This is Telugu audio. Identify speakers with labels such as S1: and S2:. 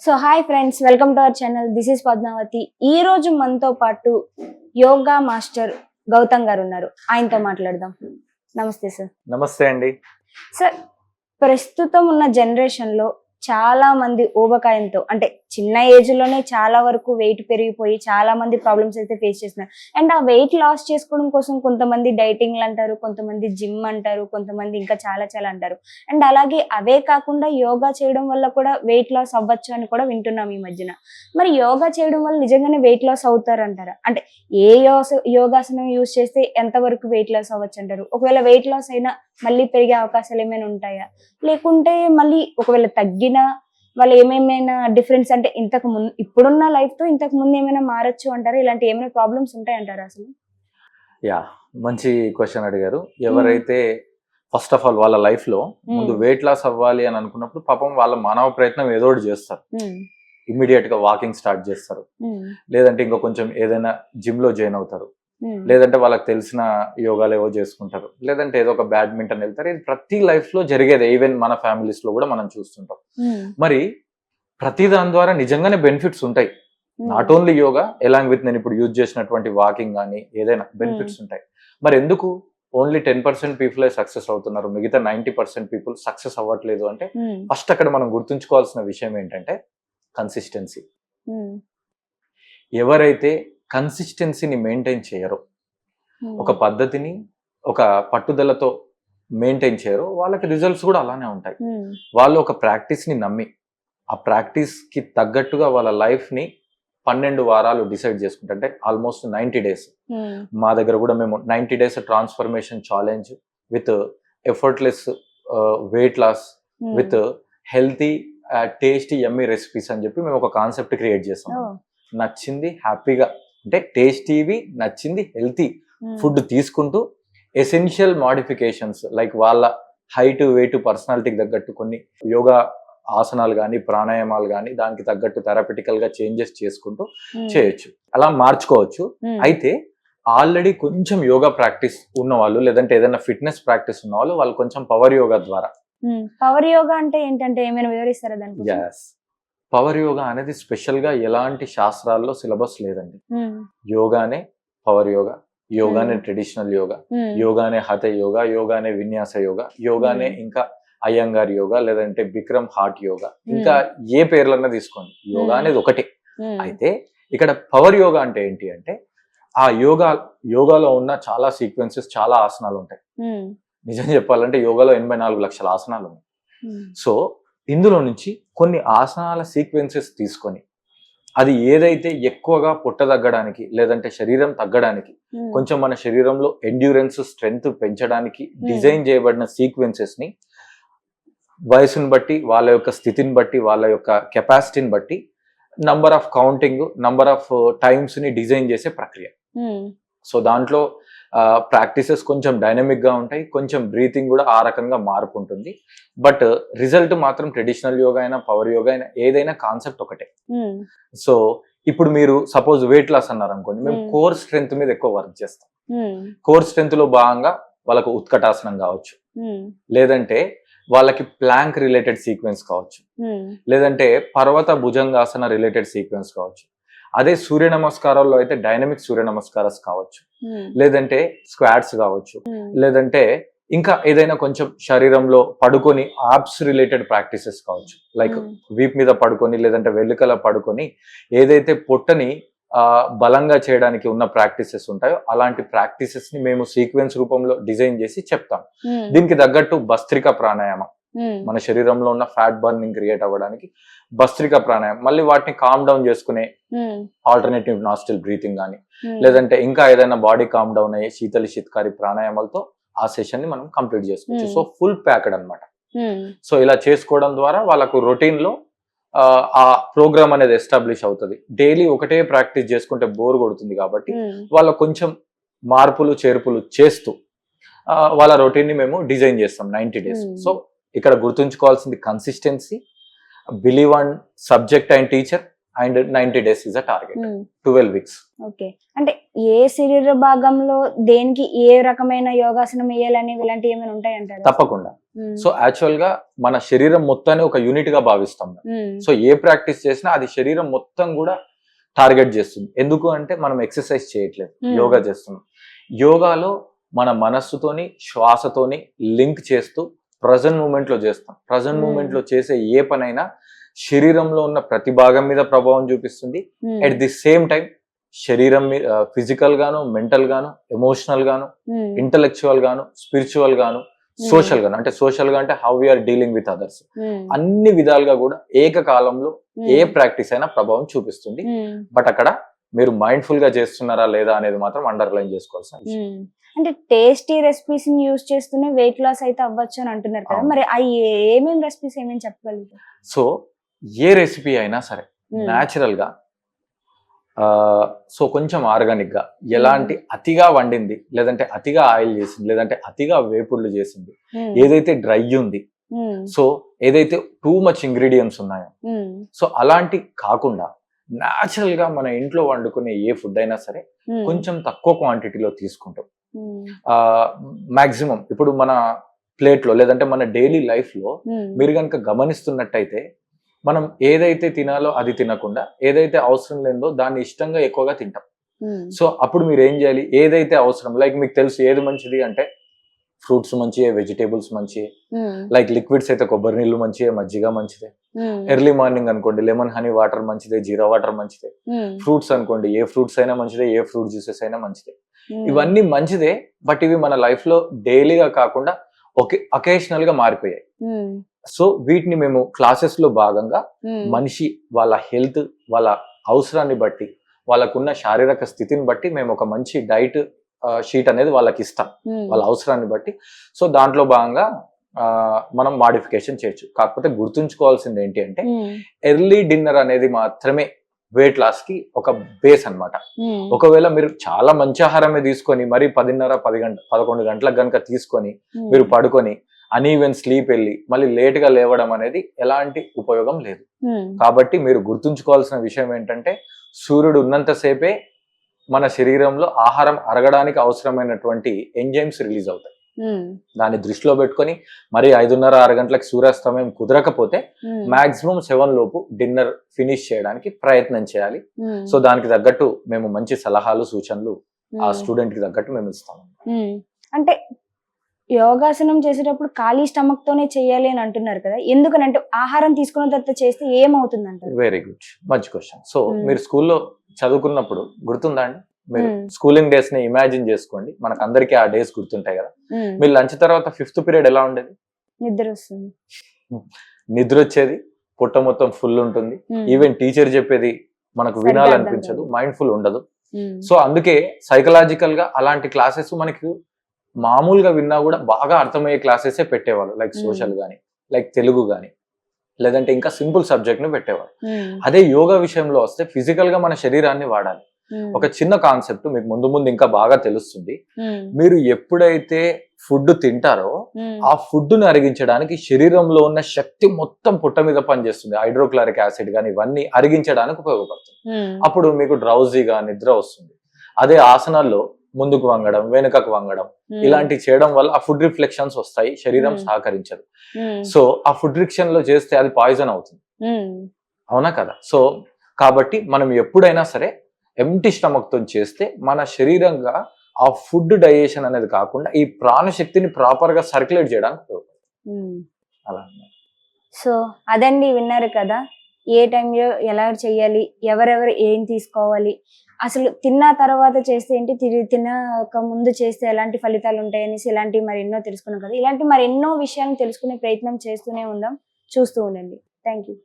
S1: So hi friends, welcome to our channel. This is Padmavathi. ఈ రోజు మనతో పాటు యోగా మాస్టర్ గౌతమ్ గారు ఉన్నారు. ఆయనతో మాట్లాడదాం. నమస్తే సార్.
S2: నమస్తే అండి.
S1: సార్, ప్రస్తుతం ఉన్న జనరేషన్ లో చాలా మంది ఊబకాయంతో, అంటే చిన్న ఏజ్ లోనే చాలా వరకు వెయిట్ పెరిగిపోయి చాలా మంది ప్రాబ్లమ్స్ అయితే ఫేస్ చేస్తున్నారు. అండ్ ఆ వెయిట్ లాస్ చేసుకోవడం కోసం కొంతమంది డైటింగ్లు అంటారు, కొంతమంది జిమ్ అంటారు, కొంతమంది ఇంకా చాలా చాలా అంటారు. అండ్ అలాగే అవే కాకుండా యోగా చేయడం వల్ల కూడా వెయిట్ లాస్ అవ్వచ్చు అని కూడా వింటున్నాం ఈ మధ్యన. మరి యోగా చేయడం వల్ల నిజంగానే వెయిట్ లాస్ అవుతారంటారా? అంటే ఏ యోగాసనం యూజ్ చేస్తే ఎంత వరకు వెయిట్ లాస్ అవ్వచ్చు అంటారు? ఒకవేళ వెయిట్ లాస్ అయినా మళ్ళీ పెరిగే అవకాశాలు ఏమైనా ఉంటాయా? లేకుంటే మళ్ళీ ఒకవేళ తగ్గినా వాళ్ళు ఏమేమైనా డిఫరెన్స్, అంటే ఇంతకు ముందు ఇప్పుడున్న లైఫ్ తో ఇంతకు ముందు ఏమైనా మారచ్చు అంటారా? ఇలాంటి ఏమైనా ప్రాబ్లమ్స్ ఉంటాయంటారా అసలు?
S2: యా, మంచి క్వశ్చన్ అడిగారు. ఎవరైతే ఫస్ట్ ఆఫ్ ఆల్ వాళ్ళ లైఫ్ లో ముందు వెయిట్ లాస్ అవ్వాలి అని అనుకున్నప్పుడు పాపం వాళ్ళ మానవ ప్రయత్నం ఏదో ఒకటి చేస్తారు. ఇమ్మీడియట్ గా వాకింగ్ స్టార్ట్ చేస్తారు, లేదంటే ఇంకో కొంచెం ఏదైనా జిమ్ లో జాయిన్ అవుతారు, లేదంటే వాళ్ళకి తెలిసిన యోగాలు ఏవో చేసుకుంటారు, లేదంటే ఏదో ఒక బ్యాడ్మింటన్ వెళ్తారు. ఇది ప్రతి లైఫ్ లో జరిగేది. ఈవెన్ మన ఫ్యామిలీస్ లో కూడా మనం చూస్తుంటాం. మరి ప్రతి దాని ద్వారా నిజంగానే బెనిఫిట్స్ ఉంటాయి. Not only yoga, along with నేను ఇప్పుడు యూజ్ చేసినటువంటి వాకింగ్ కానీ ఏదైనా బెనిఫిట్స్ ఉంటాయి. మరి ఎందుకు ఓన్లీ 10% పీపుల్ సక్సెస్ అవుతున్నారు, మిగతా 90% పీపుల్ సక్సెస్ అవ్వట్లేదు అంటే ఫస్ట్ అక్కడ మనం గుర్తుంచుకోవాల్సిన విషయం ఏంటంటే కన్సిస్టెన్సీ. ఎవరైతే కన్సిస్టెన్సీని మెయింటైన్ చేయరో, ఒక పద్ధతిని ఒక పట్టుదలతో మెయింటైన్ చేయరో, వాళ్ళకి రిజల్ట్స్ కూడా అలానే ఉంటాయి. వాళ్ళు ఒక ప్రాక్టీస్ ని నమ్మి ఆ ప్రాక్టీస్ కి తగ్గట్టుగా వాళ్ళ లైఫ్ ని 12 వారాలు డిసైడ్ చేసుకుంటే, అంటే ఆల్మోస్ట్ 90 డేస్. మా దగ్గర కూడా మేము 90 days transformation challenge with effortless weight loss with healthy tasty yummy recipes అని చెప్పి మేము ఒక కాన్సెప్ట్ క్రియేట్ చేస్తాం. నచ్చింది హ్యాపీగా, అంటే టేస్టీవి, నచ్చింది హెల్తీ ఫుడ్ తీసుకుంటూ ఎసెన్షియల్ మోడిఫికేషన్స్ లైక్ వాళ్ళ హైట్, వెయిట్, పర్సనాలిటీకి తగ్గట్టు కొన్ని యోగా ఆసనాలు కానీ ప్రాణాయామాలు కానీ దానికి తగ్గట్టు థెరపిటికల్ గా చేంజెస్ చేసుకుంటూ చేయొచ్చు, అలా మార్చుకోవచ్చు. అయితే ఆల్రెడీ కొంచెం యోగా ప్రాక్టీస్ ఉన్న వాళ్ళు, లేదంటే ఏదైనా ఫిట్నెస్ ప్రాక్టీస్ ఉన్న వాళ్ళు కొంచెం పవర్ యోగా ద్వారా.
S1: పవర్ యోగా అంటే ఏంటంటే ఏమైనా వివరిస్తారా దానికి?
S2: yes, పవర్ యోగా అనేది స్పెషల్ గా ఎలాంటి శాస్త్రాల్లో సిలబస్ లేదండి. యోగానే పవర్ యోగా, యోగానే ట్రెడిషనల్ యోగా, యోగానే హఠ యోగా, యోగానే విన్యాస యోగా, యోగానే ఇంకా అయ్యంగార్ యోగా, లేదంటే బిక్రమ్ హార్ట్ యోగా, ఇంకా ఏ పేర్లన్నా తీసుకోండి, యోగా అనేది ఒకటే. అయితే ఇక్కడ పవర్ యోగా అంటే ఏంటి అంటే ఆ యోగాలో ఉన్న చాలా సీక్వెన్సెస్, చాలా ఆసనాలు ఉంటాయి. నిజం చెప్పాలంటే యోగాలో 84 లక్షల ఆసనాలు ఉన్నాయి. సో ఇందులో నుంచి కొన్ని ఆసనాల సీక్వెన్సెస్ తీసుకొని అది ఏదైతే ఎక్కువగా పొట్ట తగ్గడానికి, లేదంటే శరీరం తగ్గడానికి, కొంచెం మన శరీరంలో ఎండ్యూరెన్స్ స్ట్రెంగ్త్ పెంచడానికి డిజైన్ చేయబడిన సీక్వెన్సెస్ ని వయసుని బట్టి, వాళ్ళ యొక్క స్థితిని బట్టి, వాళ్ళ యొక్క కెపాసిటీని బట్టి number of counting, number of times ని డిజైన్ చేసే ప్రక్రియ. సో దాంట్లో ప్రాక్టీసెస్ కొంచెం డైనమిక్ గా ఉంటాయి, కొంచెం బ్రీతింగ్ కూడా ఆ రకంగా మార్పు ఉంటుంది. బట్ రిజల్ట్ మాత్రం ట్రెడిషనల్ యోగా అయినా పవర్ యోగా అయినా ఏదైనా కాన్సెప్ట్ ఒకటే. సో ఇప్పుడు మీరు సపోజ్ వెయిట్ లాస్ అన్నారు అనుకోండి, మేము కోర్ స్ట్రెంగ్త్ మీద ఎక్కువ వర్క్ చేస్తాం. కోర్ స్ట్రెంగ్త్ లో భాగంగా వాళ్ళకు ఉత్కటాసనం కావచ్చు, లేదంటే వాళ్ళకి ప్లాంక్ రిలేటెడ్ సీక్వెన్స్ కావచ్చు, లేదంటే పర్వత భుజంగాసన రిలేటెడ్ సీక్వెన్స్ కావచ్చు. అదే సూర్య నమస్కారాల్లో అయితే డైనమిక్ సూర్య నమస్కారాలు కావచ్చు, లేదంటే స్క్వాట్స్ కావచ్చు, లేదంటే ఇంకా ఏదైనా కొంచెం శరీరంలో పడుకొని ఆబ్స్ రిలేటెడ్ ప్రాక్టీసెస్ కావచ్చు, లైక్ వీప్ మీద పడుకొని, లేదంటే వెల్లికల పడుకొని ఏదైతే పొట్టని బలంగా చేయడానికి ఉన్న ప్రాక్టీసెస్ ఉంటాయో అలాంటి ప్రాక్టీసెస్ ని మేము సీక్వెన్స్ రూపంలో డిజైన్ చేసి చెప్తాం. దీనికి తగ్గట్టు భస్త్రిక ప్రాణాయామం, మన శరీరంలో ఉన్న ఫ్యాట్ బర్నింగ్ క్రియేట్ అవ్వడానికి భస్త్రిక ప్రాణాయామం, మళ్ళీ వాటిని కామ్ డౌన్ చేసుకునే ఆల్టర్నేటివ్ నాస్టిల్ బ్రీతింగ్ కానీ, లేదంటే ఇంకా ఏదైనా బాడీ కామ్ డౌన్ అయ్యే శీతలి శీతకారి ప్రాణాయామాలతో ఆ సెషన్ ని మనం కంప్లీట్ చేసుకోవచ్చు. సో ఫుల్ ప్యాక్డ్ అనమాట. సో ఇలా చేసుకోవడం ద్వారా వాళ్ళకు రొటీన్ లో ఆ ప్రోగ్రామ్ అనేది ఎస్టాబ్లిష్ అవుతుంది. డైలీ ఒకటే ప్రాక్టీస్ చేసుకుంటే బోర్ కొడుతుంది కాబట్టి వాళ్ళ కొంచెం మార్పులు చేర్పులు చేస్తూ వాళ్ళ రొటీన్ ని మేము డిజైన్ చేస్తాం 90 డేస్. సో ఇక్కడ గుర్తుంచుకోవాల్సింది consistency, believe on subject and teacher, and 90 days is a target, 12 weeks.
S1: Okay, అంటే ఏ శరీర భాగంలో దేనికి ఏ రకమైన యోగాసనం వేయాలని ఇలాంటివి ఏమైనా ఉంటాయంటారా?
S2: తప్పకుండా. సో యాక్చువల్ గా మన శరీరం మొత్తాన్ని ఒక యూనిట్ గా భావిస్తాం. సో ఏ ప్రాక్టీస్ చేసినా అది శరీరం మొత్తం కూడా టార్గెట్ చేస్తుంది. ఎందుకు అంటే మనం ఎక్సర్సైజ్ చేయట్లేదు, యోగా చేస్తున్నాం. యోగాలో మన మనస్సుతోని శ్వాసతోని లింక్ చేస్తూ ప్రజెంట్ మూమెంట్ లో చేస్తాం. ప్రజెంట్ మూమెంట్ లో చేసే ఏ పనైనా శరీరంలో ఉన్న ప్రతి భాగం మీద ప్రభావం చూపిస్తుంది. అట్ ది సేమ్ టైం శరీరం మీద ఫిజికల్ గాను, మెంటల్ గాను, ఎమోషనల్ గాను, ఇంటలెక్చువల్ గాను, స్పిరిచువల్ గాను, సోషల్ గాను. అంటే సోషల్ గా అంటే how we are dealing with others, అన్ని విధాలుగా కూడా ఏకకాలంలో ఏ ప్రాక్టీస్ అయినా ప్రభావం చూపిస్తుంది. బట్ అక్కడ మీరు మైండ్ఫుల్ గా చేస్తున్నారా లేదా అనేది మాత్రం అండర్లైన్ చేసుకోవాల్సిన విషయం.
S1: అంటే టేస్టీ రెసిపీస్ యూజ్ చేస్తూనే వెయిట్ లాస్ అయితే అవ్వచ్చు అని అంటున్నారు కదా, మరి అవి ఏమేమి రెసిపీస్ ఏమేమి చెప్పగలుగుతారు?
S2: సో ఏ రెసిపీ అయినా సరే న్యాచురల్ గా, సో కొంచెం ఆర్గానిక్ గా, ఎలాంటి అతిగా వండింది, లేదంటే అతిగా ఆయిల్ చేసింది, లేదంటే అతిగా వేపుళ్ళు చేసింది, ఏదైతే డ్రై ఉంది, సో ఏదైతే టూ మచ్ ఇంగ్రీడియంట్స్ ఉన్నాయో, సో అలాంటి కాకుండా న్యాచురల్ గా మన ఇంట్లో వండుకునే ఏ ఫుడ్ అయినా సరే కొంచెం తక్కువ క్వాంటిటీలో తీసుకుంటాం. మాక్సిమం ఇప్పుడు మన ప్లేట్ లో లేదంటే మన డైలీ లైఫ్ లో మీరు కనుక గమనిస్తున్నట్టయితే మనం ఏదైతే తినాలో అది తినకుండా ఏదైతే అవసరం లేదో దాన్ని ఇష్టంగా ఎక్కువగా తింటాం. సో అప్పుడు మీరు ఏం చేయాలి, ఏదైతే అవసరం, లైక్ మీకు తెలుసు ఏది మంచిది అంటే ఫ్రూట్స్ మంచియే, వెజిటేబుల్స్ మంచియే, లైక్ లిక్విడ్స్ అయితే కొబ్బరి నీళ్ళు మంచిదే, మజ్జిగ మంచిదే, ఎర్లీ మార్నింగ్ అనుకోండి లెమన్ హనీ వాటర్ మంచిదే, జీరా వాటర్ మంచిదే, ఫ్రూట్స్ అనుకోండి ఏ ఫ్రూట్స్ అయినా మంచిదే, ఏ ఫ్రూట్ జ్యూసెస్ అయినా మంచిదే. ఇవన్నీ మంచిదే, బట్ ఇవి మన లైఫ్ లో డైలీగా కాకుండా అకేషనల్ గా మారిపోయాయి. సో వీటిని మేము క్లాసెస్ లో భాగంగా మనిషి వాళ్ళ హెల్త్, వాళ్ళ అవసరాన్ని బట్టి, వాళ్ళకున్న శారీరక స్థితిని బట్టి మేము ఒక మంచి డైట్ షీట్ అనేది వాళ్ళకి ఇస్తాం, వాళ్ళ అవసరాన్ని బట్టి. సో దాంట్లో భాగంగా మనం మాడిఫికేషన్ చేయొచ్చు. కాకపోతే గుర్తుంచుకోవాల్సింది ఏంటి అంటే ఎర్లీ డిన్నర్ అనేది మాత్రమే వెయిట్ లాస్ కి ఒక బేస్ అన్నమాట. ఒకవేళ మీరు చాలా మంచి ఆహారమే తీసుకొని మరి 10:30-11 గంటలకు గనుక తీసుకొని మీరు పడుకొని అన్ఈవెన్ స్లీప్ వెళ్ళి మళ్ళీ లేట్ గా లేవడం అనేది ఎలాంటి ఉపయోగం లేదు. కాబట్టి మీరు గుర్తుంచుకోవాల్సిన విషయం ఏంటంటే సూర్యుడు ఉన్నంతసేపే మన శరీరంలో ఆహారం అరగడానికి అవసరమైనటువంటి ఎంజైమ్స్ రిలీజ్ అవుతాయి. దాన్ని దృష్టిలో పెట్టుకొని మరి 5:30-6 గంటలకు సూర్యాస్తమయం కుదరకపోతే మాక్సిమం 7 లోపు డిన్నర్ ఫినిష్ చేయడానికి ప్రయత్నం చేయాలి. సో దానికి తగ్గట్టు మేము మంచి సలహాలు, సూచనలు ఆ స్టూడెంట్ కి తగ్గట్టు మేము ఇస్తాము.
S1: అంటే యోగాసనం చేసేటప్పుడు ఖాళీ స్టమక్ తోనే చేయాలి అని అంటున్నారు కదా, ఎందుకనంటే ఆహారం తీసుకున్న తర్వాత చేస్తే ఏమవుతుంది అంటారు?
S2: వెరీ గుడ్, మంచి క్వశ్చన్. సో మీరు స్కూల్లో చదువుకున్నప్పుడు గుర్తుందా అండి, మీరు స్కూలింగ్ డేస్ ని ఇమాజిన్ చేసుకోండి, మనకు అందరికీ ఆ డేస్ గుర్తుంటాయి కదా. మీరు లంచ్ తర్వాత 5th పీరియడ్ ఎలా ఉండేది?
S1: నిద్ర వస్తుంది,
S2: నిద్ర వచ్చేది, పొట్ట మొత్తం ఫుల్ ఉంటుంది, ఈవెన్ టీచర్ చెప్పేది మనకు వినాలనిపించదు, మైండ్ఫుల్ ఉండదు. సో అందుకే సైకలాజికల్ గా అలాంటి క్లాసెస్ మనకి మామూలుగా విన్నా కూడా బాగా అర్థమయ్యే క్లాసెసే పెట్టేవాళ్ళు, లైక్ సోషల్ గానీ, లైక్ తెలుగు గానీ, లేదంటే ఇంకా సింపుల్ సబ్జెక్ట్ ని పెట్టేవాళ్ళు. అదే యోగా విషయంలో వస్తే ఫిజికల్ గా మన శరీరాన్ని వాడాలి. ఒక చిన్న కాన్సెప్ట్ మీకు ముందు ముందు ఇంకా బాగా తెలుస్తుంది. మీరు ఎప్పుడైతే ఫుడ్ తింటారో ఆ ఫుడ్ ని అరిగించడానికి శరీరంలో ఉన్న శక్తి మొత్తం పుట్ట మీద పనిచేస్తుంది. హైడ్రోక్లోరిక్ యాసిడ్ గానీ ఇవన్నీ అరిగించడానికి ఉపయోగపడుతుంది. అప్పుడు మీకు డ్రౌజీగా నిద్ర వస్తుంది. అదే ఆసనాల్లో ముందుకు వంగడం, వెనుకకు వంగడం ఇలాంటివి చేయడం వల్ల ఆ ఫుడ్ రిఫ్లెక్షన్స్ వస్తాయి, శరీరం సహకరించదు. సో ఆ ఫుడ్ రిఫ్లెక్షన్ లో చేస్తే అది పాయిజన్ అవుతుంది, అవునా కదా. సో కాబట్టి మనం ఎప్పుడైనా సరే ఎంప్టీ స్టమక్ తో చేస్తే మన శరీరంగా ఆ ఫుడ్ డైజెషన్ అనేది కాకుండా ఈ ప్రాణశక్తిని ప్రాపర్ గా సర్క్యులేట్ చేయడానికి ఉపయోగపడుతుంది. అలా.
S1: సో అదండి, విన్నారు కదా, ఏ టైంలో ఎలా చేయాలి, ఎవరెవరు ఏం తీసుకోవాలి, అసలు తిన్న తర్వాత చేస్తే ఏంటి, తినక ముందు చేస్తే ఎలాంటి ఫలితాలు ఉంటాయనేసి ఇలాంటివి మరి ఎన్నో తెలుసుకున్నాం కదా. ఇలాంటి మరి ఎన్నో విషయాలను తెలుసుకునే ప్రయత్నం చేస్తూనే ఉందాం, చూస్తూ ఉండండి. Thank you.